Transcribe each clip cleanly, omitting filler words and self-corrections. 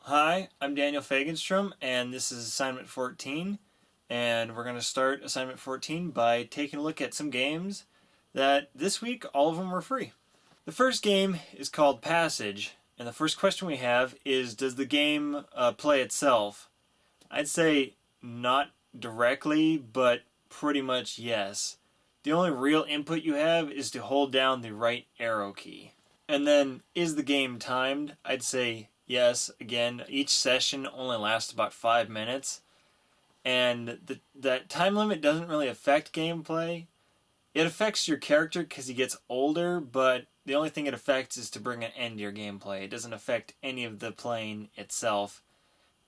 Hi, I'm Daniel Fagenstrom, and this is assignment 14, and we're going to start assignment 14 by taking a look at some games that this week all of them were free. The first game is called Passage, and the first question we have is, does the game play itself? I'd say not directly, but pretty much yes. The only real input you have is to hold down the right arrow key. And then, is the game timed? I'd say yes. Again, each session only lasts about 5 minutes. And that time limit doesn't really affect gameplay. It affects your character because he gets older, but the only thing it affects is to bring an end to your gameplay. It doesn't affect any of the playing itself.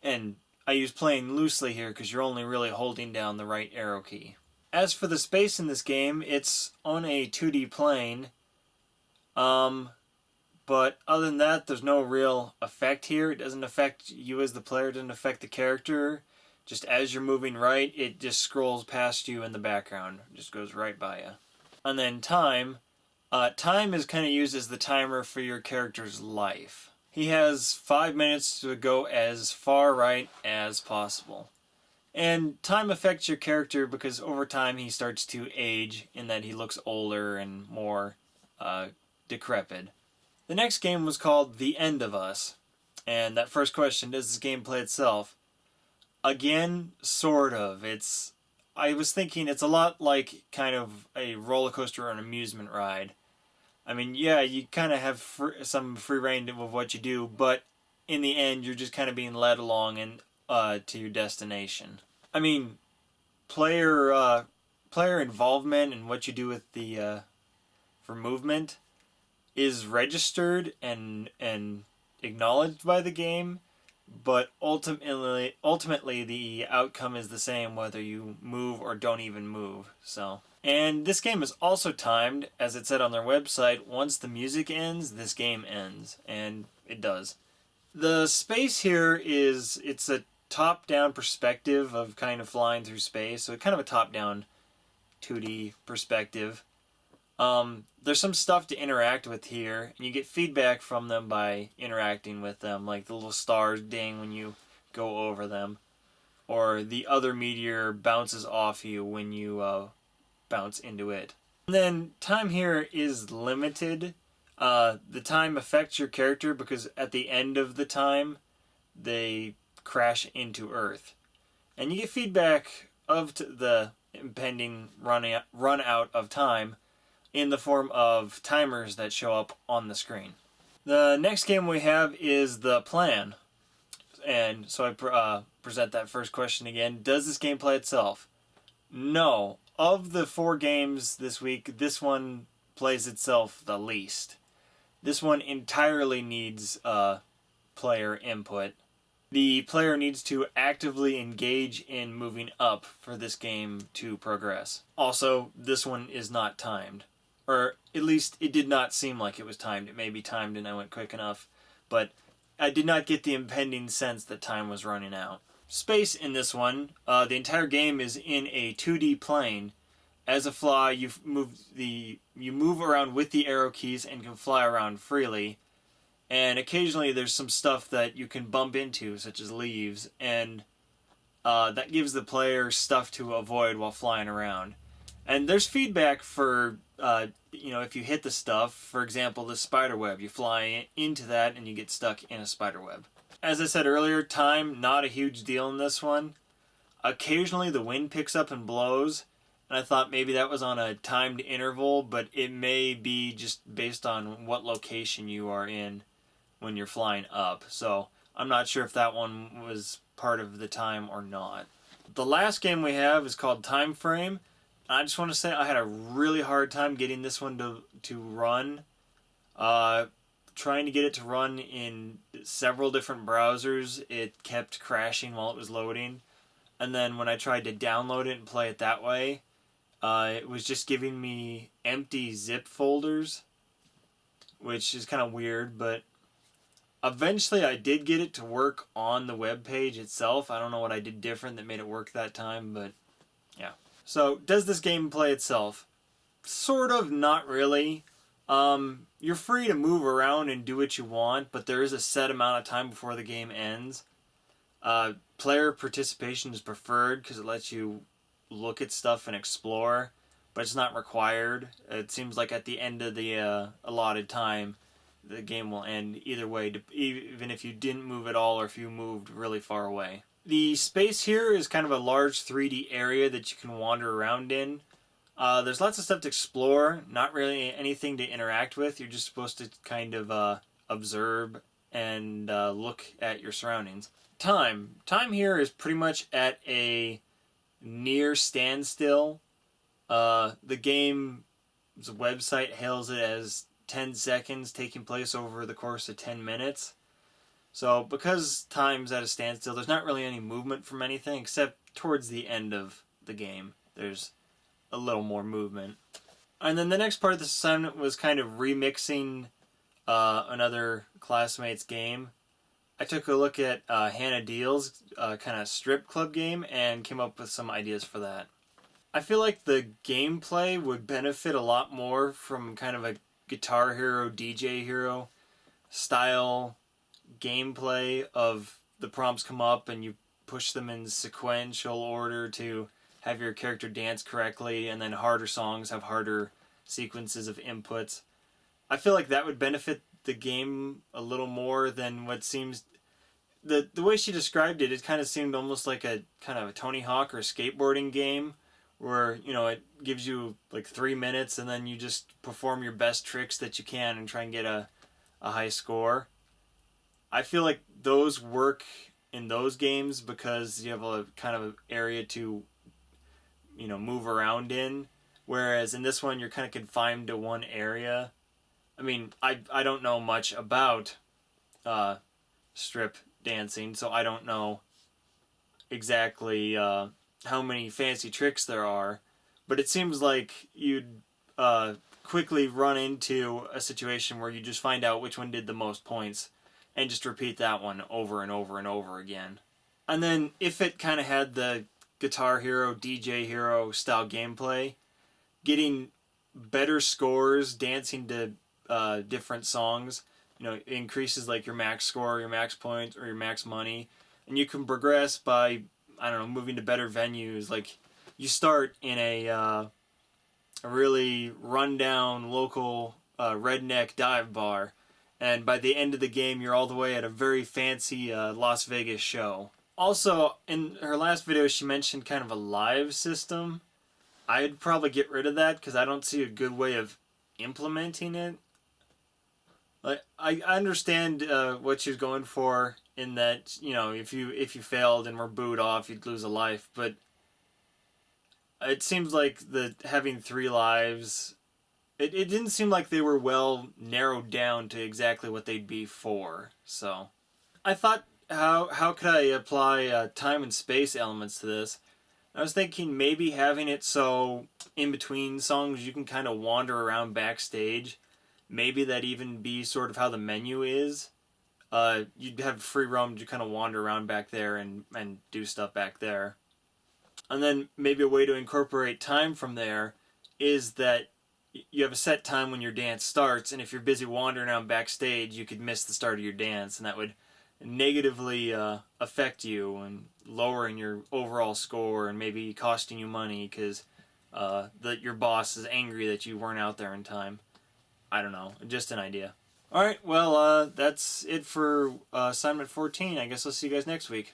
And I use playing loosely here because you're only really holding down the right arrow key. As for the space in this game, it's on a 2D plane. But other than that, there's no real effect here. It doesn't affect you as the player, it doesn't affect the character. Just as you're moving right, it just scrolls past you in the background. It just goes right by you. And then time. Time is kind of used as the timer for your character's life. He has 5 minutes to go as far right as possible. And time affects your character because over time he starts to age in that he looks older and more decrepit. The next game was called The End of Us. And that first question, does this game play itself? Again, sort of. I was thinking it's a lot like kind of a roller coaster or an amusement ride. I mean, yeah, you kind of have some free reign of what you do, but in the end, you're just kind of being led along to your destination. I mean, player involvement and what you do with the for movement is registered and acknowledged by the game, but ultimately the outcome is the same whether you move or don't even move. And this game is also timed, as it said on their website. Once the music ends, this game ends, and it does. The space here it's a top-down perspective of kind of flying through space, so kind of a top-down 2D perspective. There's some stuff to interact with here, and you get feedback from them by interacting with them, like the little stars ding when you go over them, or the other meteor bounces off you when you bounce into it. And then time here is limited. The time affects your character because at the end of the time, they crash into Earth. And you get feedback of the impending run out of time in the form of timers that show up on the screen. The next game we have is The Plan. And so I present that first question again. Does this game play itself? No. Of the 4 games this week, this one plays itself the least. This one entirely needs player input. The player needs to actively engage in moving up for this game to progress. Also, this one is not timed. Or at least it did not seem like it was timed. It may be timed and I went quick enough, but I did not get the impending sense that time was running out. Space in this one, the entire game is in a 2D plane. As a fly, you move around with the arrow keys and can fly around freely. And occasionally there's some stuff that you can bump into, such as leaves, and that gives the player stuff to avoid while flying around. And there's feedback for, if you hit the stuff, for example, the spider web. You fly into that and you get stuck in a spider web. As I said earlier, time, not a huge deal in this one. Occasionally the wind picks up and blows, and I thought maybe that was on a timed interval, but it may be just based on what location you are in when you're flying up. So I'm not sure if that one was part of the time or not. The last game we have is called Time Frame. I just want to say I had a really hard time getting this one to run. Trying to get it to run in several different browsers, it kept crashing while it was loading. And then when I tried to download it and play it that way, it was just giving me empty zip folders, which is kind of weird, but eventually I did get it to work on the web page itself. I don't know what I did different that made it work that time, but yeah. So, does this game play itself? Sort of, not really. You're free to move around and do what you want, but there is a set amount of time before the game ends. Player participation is preferred because it lets you look at stuff and explore, but it's not required. It seems like at the end of the allotted time, the game will end either way, even if you didn't move at all or if you moved really far away. The space here is kind of a large 3D area that you can wander around in. There's lots of stuff to explore, not really anything to interact with. You're just supposed to kind of observe and look at your surroundings. Time here is pretty much at a near standstill. The game's website hails it as 10 seconds taking place over the course of 10 minutes. So because time's at a standstill, there's not really any movement from anything except towards the end of the game. There's a little more movement. And then the next part of this assignment was kind of remixing another classmate's game. I took a look at Hannah Deal's kind of strip club game and came up with some ideas for that. I feel like the gameplay would benefit a lot more from kind of a Guitar Hero, DJ Hero style gameplay of the prompts come up and you push them in sequential order to have your character dance correctly, and then harder songs have harder sequences of inputs. I feel like that would benefit the game a little more than what seems... The way she described it, it kind of seemed almost like a kind of a Tony Hawk or skateboarding game where, you know, it gives you like 3 minutes and then you just perform your best tricks that you can and try and get a high score. I feel like those work in those games because you have a kind of area to, you know, move around in, whereas in this one you're kind of confined to one area. I mean, I don't know much about strip dancing, so I don't know exactly how many fancy tricks there are, but it seems like you'd quickly run into a situation where you just find out which one did the most points and just repeat that one over and over and over again. And then if it kind of had the Guitar Hero, DJ Hero style gameplay, getting better scores, dancing to different songs, you know, increases like your max score, your max points, or your max money, and you can progress by, I don't know, moving to better venues. Like you start in a really rundown local redneck dive bar, and by the end of the game you're all the way at a very fancy Las Vegas show. Also, in her last video she mentioned kind of a live system. I'd probably get rid of that because I don't see a good way of implementing it. Like, I understand what she's going for in that, you know, if you failed and were booed off, you'd lose a life. But it seems like having 3 lives, it didn't seem like they were well narrowed down to exactly what they'd be for. So I thought, how could I apply time and space elements to this? I was thinking maybe having it so in between songs you can kind of wander around backstage. Maybe that even be sort of how the menu is. You'd have free roam to kind of wander around back there and do stuff back there. And then maybe a way to incorporate time from there is that you have a set time when your dance starts, and if you're busy wandering around backstage, you could miss the start of your dance, and that would negatively affect you and lowering your overall score and maybe costing you money because your boss is angry that you weren't out there in time. I don't know, just an idea. Alright, well, that's it for assignment 14. I guess I'll see you guys next week.